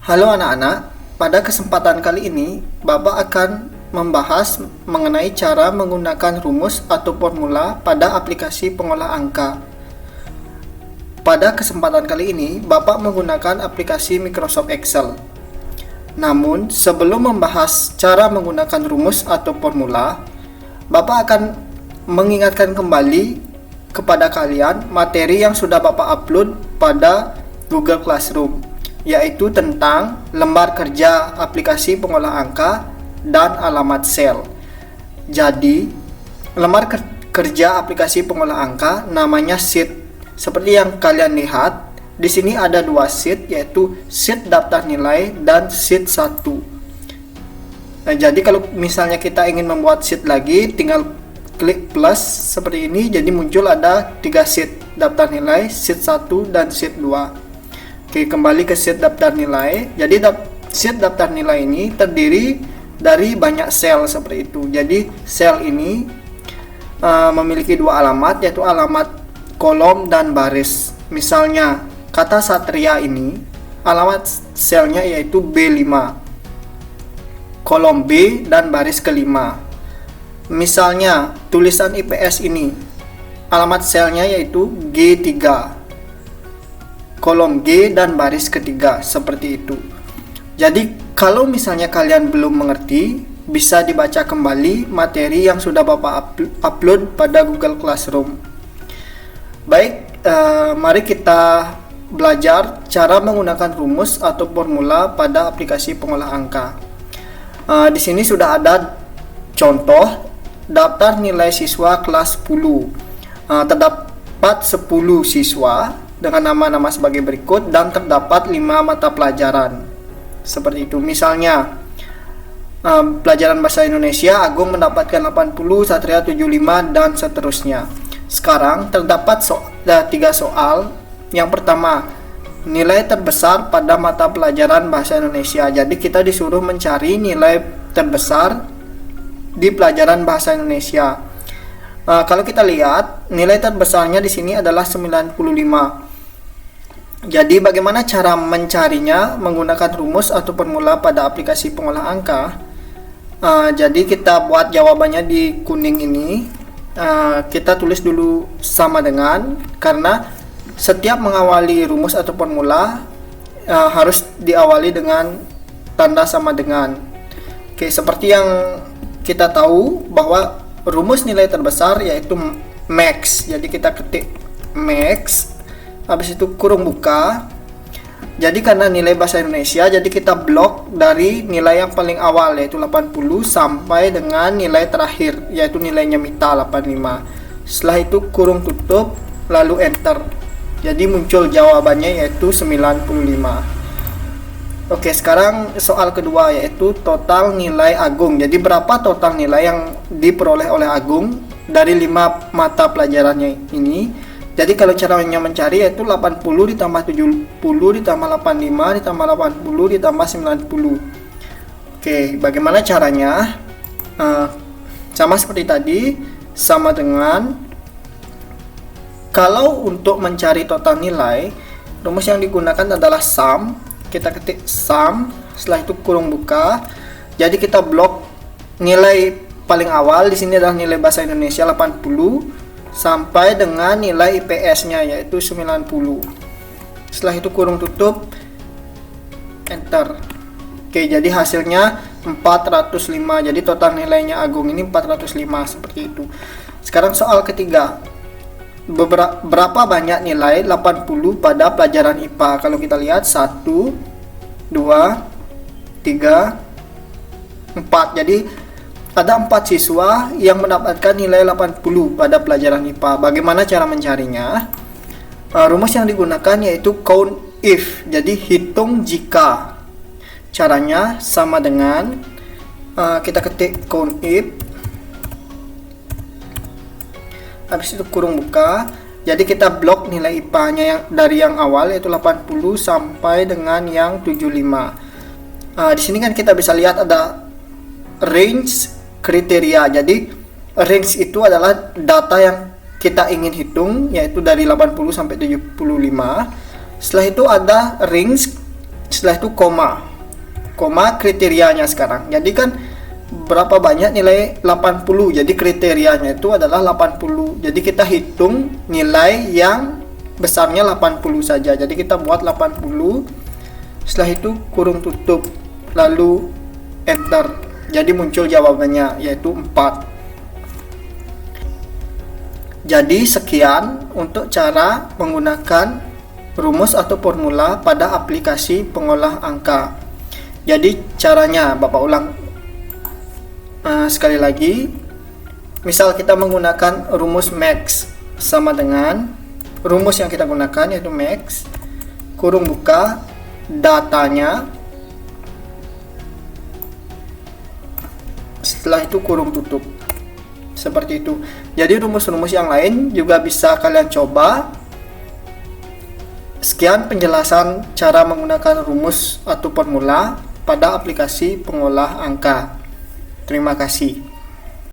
Halo anak-anak, pada kesempatan kali ini Bapak akan membahas mengenai cara menggunakan rumus atau formula pada aplikasi pengolah angka. Pada kesempatan kali ini Bapak menggunakan aplikasi Microsoft Excel. Namun, sebelum membahas cara menggunakan rumus atau formula, Bapak akan mengingatkan kembali kepada kalian materi yang sudah Bapak upload pada Google Classroom, yaitu tentang lembar kerja aplikasi pengolah angka dan alamat sel. Jadi, lembar kerja aplikasi pengolah angka namanya sheet. Seperti yang kalian lihat, di sini ada dua sheet, yaitu sheet daftar nilai dan sheet 1. Nah, jadi kalau misalnya kita ingin membuat sheet lagi, tinggal klik plus seperti ini, jadi muncul ada 3 sheet daftar nilai, sheet 1 dan sheet 2. Oke, kembali ke sheet daftar nilai. Jadi sheet daftar nilai ini terdiri dari banyak sel seperti itu. Jadi sel ini memiliki dua alamat, yaitu alamat kolom dan baris. Misalnya kata Satria ini, alamat selnya yaitu B5, kolom B dan baris kelima. Misalnya tulisan IPS ini, alamat selnya yaitu G3, kolom G dan baris ketiga, seperti itu. Jadi kalau misalnya kalian belum mengerti, bisa dibaca kembali materi yang sudah Bapak upload pada Google Classroom. Baik, mari kita belajar cara menggunakan rumus atau formula pada aplikasi pengolah angka. Di sini sudah ada contoh daftar nilai siswa kelas 10. Terdapat 10 siswa dengan nama-nama sebagai berikut dan terdapat 5 mata pelajaran. Seperti itu. Misalnya pelajaran bahasa Indonesia, Agung mendapatkan 80, Satria 75 dan seterusnya. Sekarang terdapat 3 soal. Yang pertama, nilai terbesar pada mata pelajaran bahasa Indonesia. Jadi kita disuruh mencari nilai terbesar di pelajaran bahasa Indonesia. Kalau kita lihat, nilai terbesarnya di sini adalah 95. Jadi bagaimana cara mencarinya menggunakan rumus atau formula pada aplikasi pengolah angka? Jadi kita buat jawabannya di kuning ini. Kita tulis dulu sama dengan, karena setiap mengawali rumus atau formula harus diawali dengan tanda sama dengan. Oke, seperti yang kita tahu bahwa rumus nilai terbesar yaitu max. Jadi kita ketik max, habis itu kurung buka. Jadi karena nilai bahasa Indonesia, jadi kita blok dari nilai yang paling awal yaitu 80 sampai dengan nilai terakhir yaitu nilainya Mita 85. Setelah itu kurung tutup lalu enter. Jadi muncul jawabannya yaitu 95. Oke, sekarang soal kedua yaitu total nilai Agung. Jadi berapa total nilai yang diperoleh oleh Agung dari 5 mata pelajarannya ini? Jadi kalau caranya mencari yaitu 80 ditambah 70 ditambah 85 ditambah 80 ditambah 90. Oke, bagaimana caranya? Sama seperti tadi, sama dengan kalau untuk mencari total nilai, rumus yang digunakan adalah sum. Kita ketik sum, setelah itu kurung buka. Jadi kita blok nilai paling awal, di sini adalah nilai bahasa Indonesia 80 sampai dengan nilai IPS-nya yaitu 90. Setelah itu kurung tutup, enter. Oke, jadi hasilnya 405. Jadi total nilainya Agung ini 405, seperti itu. Sekarang soal ketiga. Berapa banyak nilai 80 pada pelajaran IPA? Kalau kita lihat 1, 2, 3, 4. Jadi ada 4 siswa yang mendapatkan nilai 80 pada pelajaran IPA. Bagaimana cara mencarinya? Rumus yang digunakan yaitu count if. Jadi hitung jika. Caranya sama dengan kita ketik count if, habis itu kurung buka. Jadi kita blok nilai IPA-nya yang dari yang awal yaitu 80 sampai dengan yang 75. Di sini kan kita bisa lihat ada range kriteria. Jadi range itu adalah data yang kita ingin hitung, yaitu dari 80 sampai 75. Setelah itu ada range Setelah itu koma. Koma kriterianya sekarang. Jadi kan berapa banyak nilai 80. Jadi kriterianya itu adalah 80. Jadi kita hitung nilai yang besarnya 80 saja. Jadi kita buat 80. Setelah itu kurung tutup. Lalu enter. Jadi muncul jawabannya yaitu 4. Jadi sekian untuk cara menggunakan rumus atau formula pada aplikasi pengolah angka. Jadi caranya Bapak ulang sekali lagi. Misal kita menggunakan rumus max sama dengan rumus yang kita gunakan yaitu max kurung buka datanya, setelah itu kurung tutup. Seperti itu. Jadi rumus-rumus yang lain juga bisa kalian coba. Sekian penjelasan cara menggunakan rumus atau formula pada aplikasi pengolah angka. Terima kasih.